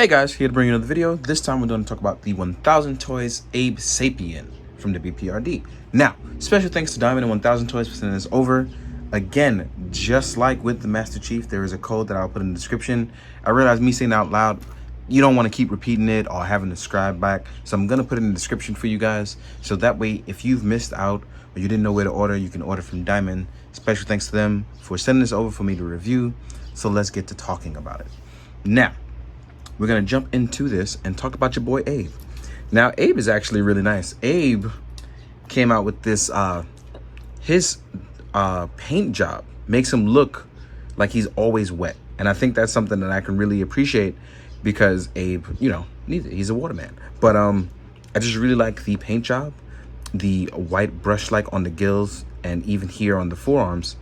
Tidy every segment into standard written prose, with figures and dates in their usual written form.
Hey guys, here to bring you another video. This time we're going to talk about the 1000 Toys Abe Sapien from the B.P.R.D. Now, special thanks to Diamond and 1000 Toys for sending this over. Again, just like with the Master Chief, there is a code that I'll put in the description. I realize me saying it out loud, you don't want to keep repeating it or having to scribe back. So I'm going to put it in the description for you guys. So that way, if you've missed out or you didn't know where to order, you can order from Diamond. Special thanks to them for sending this over for me to review. So let's get to talking about it. Now, we're going to jump into this and talk about your boy Abe. Now, Abe is actually really nice. Abe came out with this, his paint job makes him look like he's always wet. And I think that's something that I can really appreciate because Abe, you know, he's a waterman. But I just really like the paint job, the white brush-like on the gills, and even here on the forearms.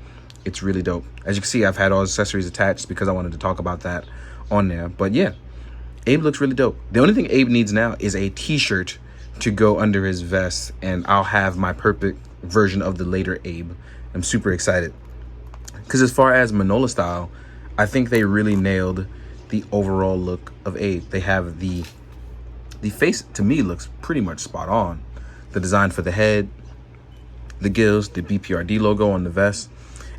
It's really dope. As you can see, I've had all accessories attached because I wanted to talk about that on there. But yeah, Abe looks really dope. The only thing Abe needs now is a t-shirt to go under his vest, and I'll have my perfect version of the later Abe. I'm super excited. Because as far as Manola style, I think they really nailed the overall look of Abe. They have the face, to me, looks pretty much spot on. The design for the head, the gills, the B.P.R.D logo on the vest.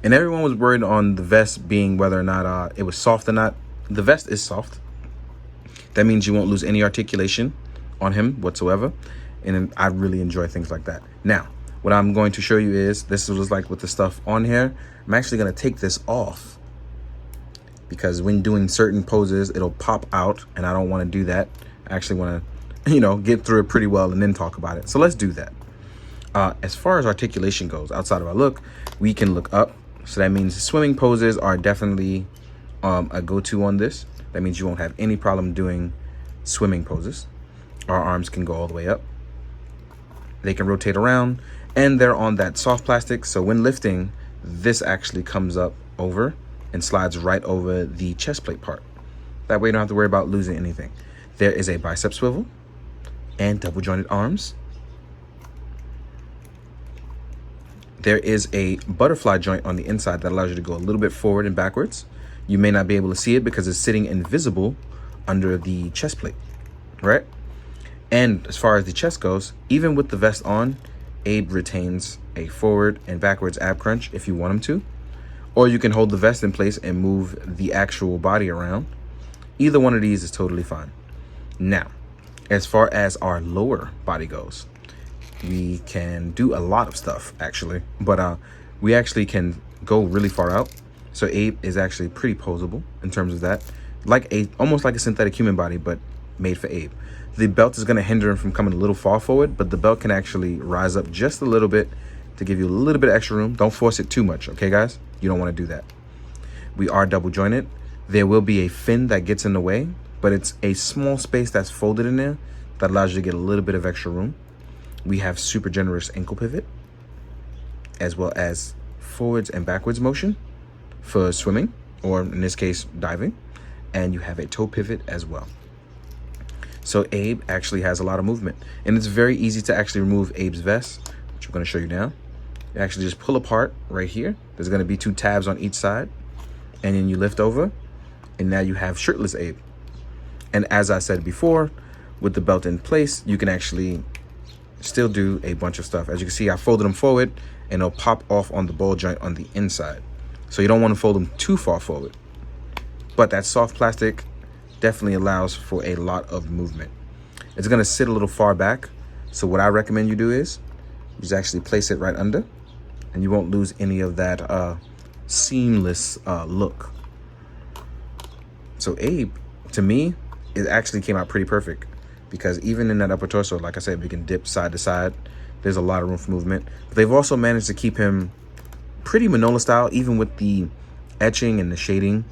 And everyone was worried on the vest being whether or not it was soft or not. The vest is soft. That means you won't lose any articulation on him whatsoever. And I really enjoy things like that. Now, what I'm going to show you is, this was like with the stuff on here. I'm actually going to take this off because when doing certain poses, it'll pop out and I don't want to do that. I actually want to, you know, get through it pretty well and then talk about it. So let's do that. As far as articulation goes, outside of our look, we can look up. So that means swimming poses are definitely a go-to on this. That means you won't have any problem doing swimming poses. Our arms can go all the way up. They can rotate around, and they're on that soft plastic. So when lifting, this actually comes up over and slides right over the chest plate part. That way you don't have to worry about losing anything. There is a bicep swivel and double jointed arms. There is a butterfly joint on the inside that allows you to go a little bit forward and backwards. You may not be able to see it because it's sitting invisible under the chest plate, right? And as far as the chest goes, even with the vest on, Abe retains a forward and backwards ab crunch if you want him to. Or you can hold the vest in place and move the actual body around. Either one of these is totally fine. Now, as far as our lower body goes, we can do a lot of stuff actually, but we actually can go really far out. So Abe is actually pretty posable in terms of that, almost like a synthetic human body, but made for Abe. The belt is going to hinder him from coming a little far forward, but the belt can actually rise up just a little bit to give you a little bit of extra room. Don't force it too much, okay guys? You don't want to do that. We are double jointed. There will be a fin that gets in the way, but it's a small space that's folded in there that allows you to get a little bit of extra room. We have super generous ankle pivot, as well as forwards and backwards motion for swimming, or in this case, diving. And you have a toe pivot as well. So Abe actually has a lot of movement. And it's very easy to actually remove Abe's vest, which I'm going to show you now. You actually just pull apart right here. There's going to be 2 tabs on each side. And then you lift over. And now you have shirtless Abe. And as I said before, with the belt in place, you can actually still do a bunch of stuff. As you can see, I folded them forward and they'll pop off on the ball joint on the inside. So you don't want to fold them too far forward. But that soft plastic definitely allows for a lot of movement. It's going to sit a little far back. So what I recommend you do is you just actually place it right under, and you won't lose any of that seamless look. So Abe, to me, it actually came out pretty perfect. Because even in that upper torso, like I said, we can dip side to side. There's a lot of room for movement. But they've also managed to keep him pretty Manola style, even with the etching and the shading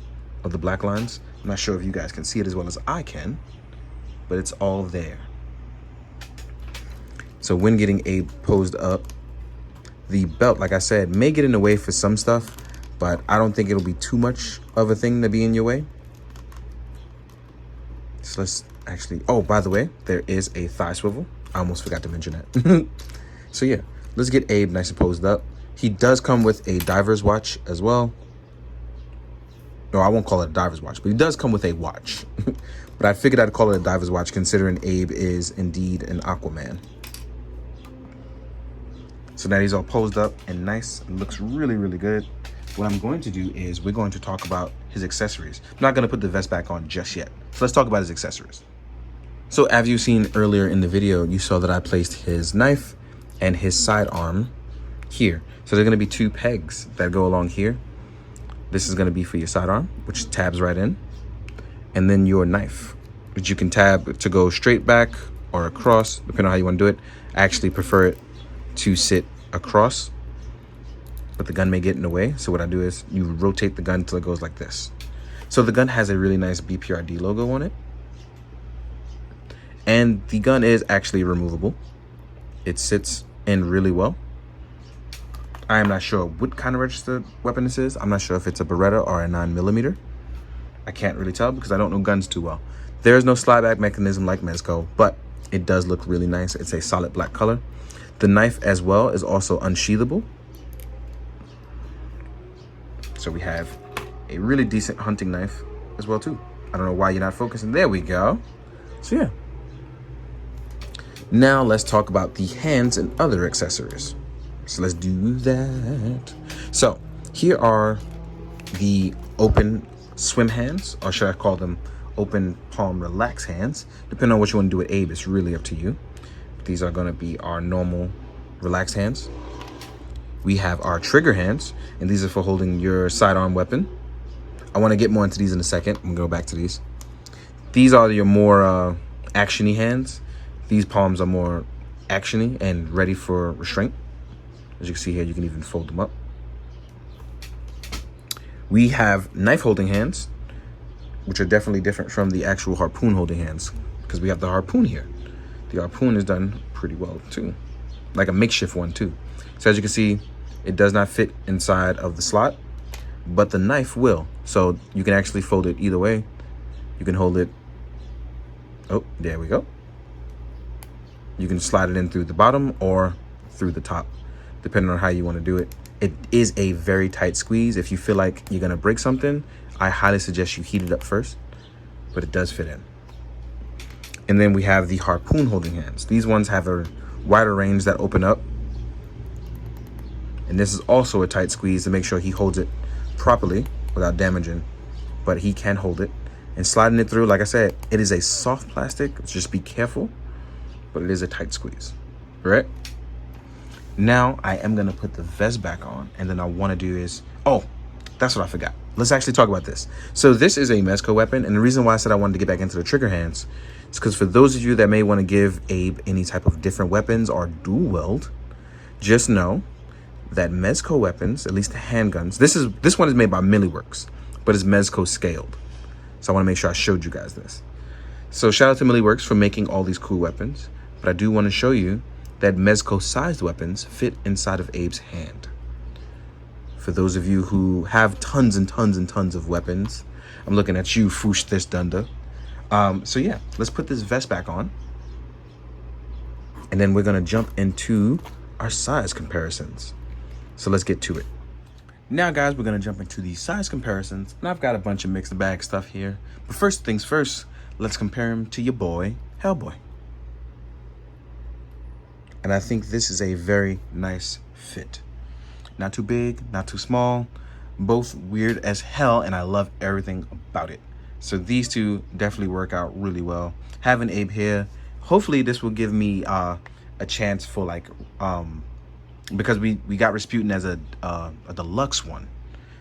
of the black lines. I'm not sure if you guys can see it as well as I can, but it's all there. So when getting Abe posed up, the belt, like I said, may get in the way for some stuff, but I don't think it'll be too much of a thing to be in your way. So let's actually, oh, by the way, there is a thigh swivel. I almost forgot to mention that. So yeah, let's get Abe nice and posed up. He does come with a diver's watch as well. No, I won't call it a diver's watch, but he does come with a watch. But I figured I'd call it a diver's watch considering Abe is indeed an Aquaman. So now he's all posed up and nice. It looks really, really good. What I'm going to do is we're going to talk about his accessories. I'm not going to put the vest back on just yet. So let's talk about his accessories. So as you've seen earlier in the video, you saw that I placed his knife and his sidearm here. So there are going to be 2 pegs that go along here. This is going to be for your sidearm, which tabs right in. And then your knife, which you can tab to go straight back or across, depending on how you want to do it. I actually prefer it to sit across, but the gun may get in the way. So what I do is you rotate the gun till it goes like this. So the gun has a really nice B.P.R.D logo on it. And the gun is actually removable. It sits in really well. I am not sure what kind of registered weapon this is. I'm not sure if it's a Beretta or a 9mm. I can't really tell because I don't know guns too well. There is no slide back mechanism like Mezcal, but it does look really nice. It's a solid black color. The knife as well is also unsheathable. So we have a really decent hunting knife as well too. I don't know why you're not focusing. There we go. So yeah. Now let's talk about the hands and other accessories. So let's do that. So here are the open swim hands, or should I call them open palm relax hands? Depending on what you want to do with Abe, it's really up to you. These are going to be our normal relaxed hands. We have our trigger hands, and these are for holding your sidearm weapon. I want to get more into these in a second. I'm going to go back to these. These are your more action-y hands. These palms are more action-y and ready for restraint. As you can see here, you can even fold them up. We have knife holding hands, which are definitely different from the actual harpoon holding hands, because we have the harpoon here. The harpoon is done pretty well too, like a makeshift one too. So as you can see, it does not fit inside of the slot, but the knife will. So you can actually fold it either way. You can hold it, oh, there we go. You can slide it in through the bottom or through the top, depending on how you want to do it. It is a very tight squeeze. If you feel like you're gonna break something, I highly suggest you heat it up first, but it does fit in. And then we have the harpoon holding hands. These ones have a wider range that open up. And this is also a tight squeeze to make sure he holds it properly without damaging, but he can hold it. And sliding it through, like I said, it is a soft plastic. Just be careful, but it is a tight squeeze, right? Now I am gonna put the vest back on, and then I wanna do is, oh, that's what I forgot. Let's actually talk about this. So this is a Mezcal weapon, and the reason why I said I wanted to get back into the trigger hands is because for those of you that may want to give Abe any type of different weapons or dual wield, just know that Mezcal weapons, at least the handguns, this one is made by Milliworks, but it's Mezcal scaled. So I want to make sure I showed you guys this. So shout out to Milliworks for making all these cool weapons, but I do want to show you that Mezcal sized weapons fit inside of Abe's hand. For those of you who have tons and tons and tons of weapons, I'm looking at you, Foosh This Dunder. So yeah, let's put this vest back on. And then we're gonna jump into our size comparisons. So let's get to it. Now guys, we're gonna jump into the size comparisons. And I've got a bunch of mixed bag stuff here. But first things first, let's compare him to your boy, Hellboy. And I think this is a very nice fit. Not too big, not too small, both weird as hell, and I love everything about it. So these two definitely work out really well. Having Abe here, hopefully this will give me a chance for like, because we got Rasputin as a deluxe one,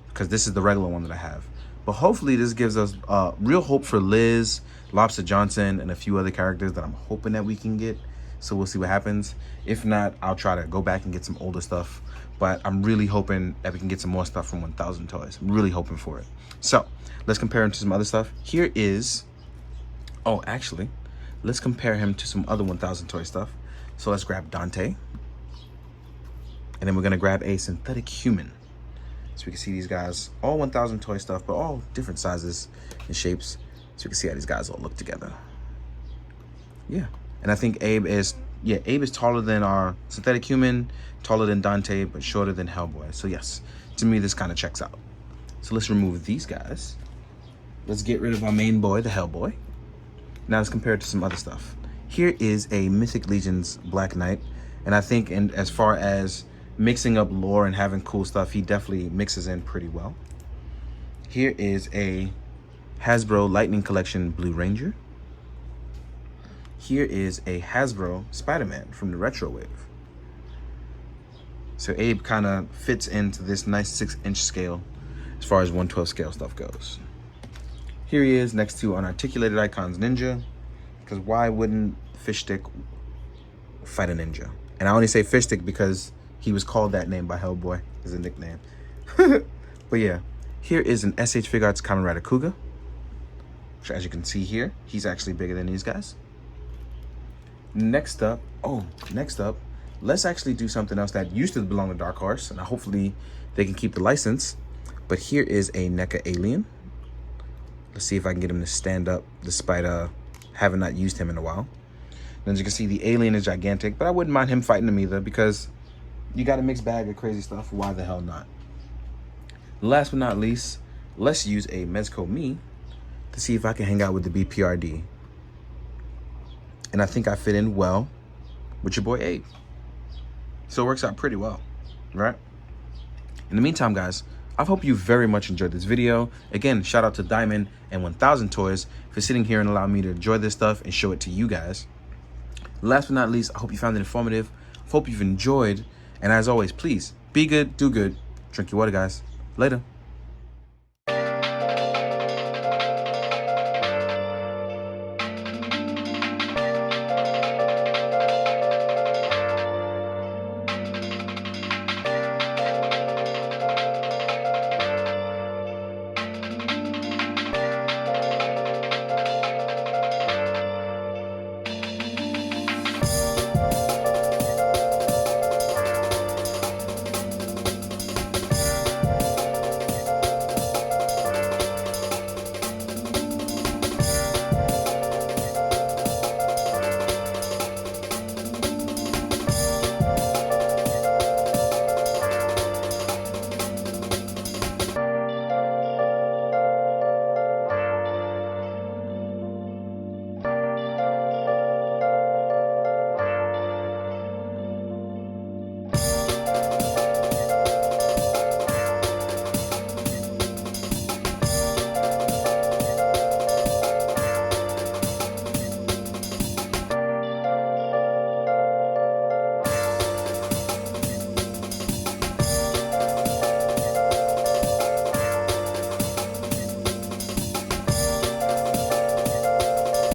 because this is the regular one that I have. But hopefully this gives us real hope for Liz, Lobster Johnson, and a few other characters that I'm hoping that we can get. So we'll see what happens. If not, I'll try to go back and get some older stuff. But I'm really hoping that we can get some more stuff from 1000 Toys. I'm really hoping for it. So let's compare him to some other stuff. Here is, oh, actually, let's compare him to some other 1000 Toy stuff. So let's grab Dante. And then we're gonna grab a synthetic human. So we can see these guys, all 1000 Toy stuff, but all different sizes and shapes. So we can see how these guys all look together. Yeah. And I think Abe is taller than our synthetic human, taller than Dante, but shorter than Hellboy. So yes, to me, this kind of checks out. So let's remove these guys. Let's get rid of our main boy, the Hellboy. Now let's compare it to some other stuff. Here is a Mythic Legion's Black Knight. And I think as far as mixing up lore and having cool stuff, he definitely mixes in pretty well. Here is a Hasbro Lightning Collection Blue Ranger. Here is a Hasbro Spider-Man from the Retro Wave. So Abe kind of fits into this nice 6-inch scale as far as 1/12 scale stuff goes. Here he is next to Unarticulated Icons Ninja, because why wouldn't Fishstick fight a ninja? And I only say Fishstick because he was called that name by Hellboy as a nickname. But yeah, here is an SH Figuarts Kamen Rider Kuga, which as you can see here, he's actually bigger than these guys. Next up, let's actually do something else that used to belong to Dark Horse, and hopefully they can keep the license. But here is a NECA Alien. Let's see if I can get him to stand up despite having not used him in a while. And as you can see, the alien is gigantic, but I wouldn't mind him fighting him either because you got a mixed bag of crazy stuff. Why the hell not? Last but not least, let's use a Mezcal Me to see if I can hang out with the B.P.R.D. And I think I fit in well with your boy Abe. So it works out pretty well, right? In the meantime, guys, I hope you very much enjoyed this video. Again, shout out to Diamond and 1000 Toys for sitting here and allowing me to enjoy this stuff and show it to you guys. Last but not least, I hope you found it informative. I hope you've enjoyed. And as always, please be good, do good, drink your water, guys. Later.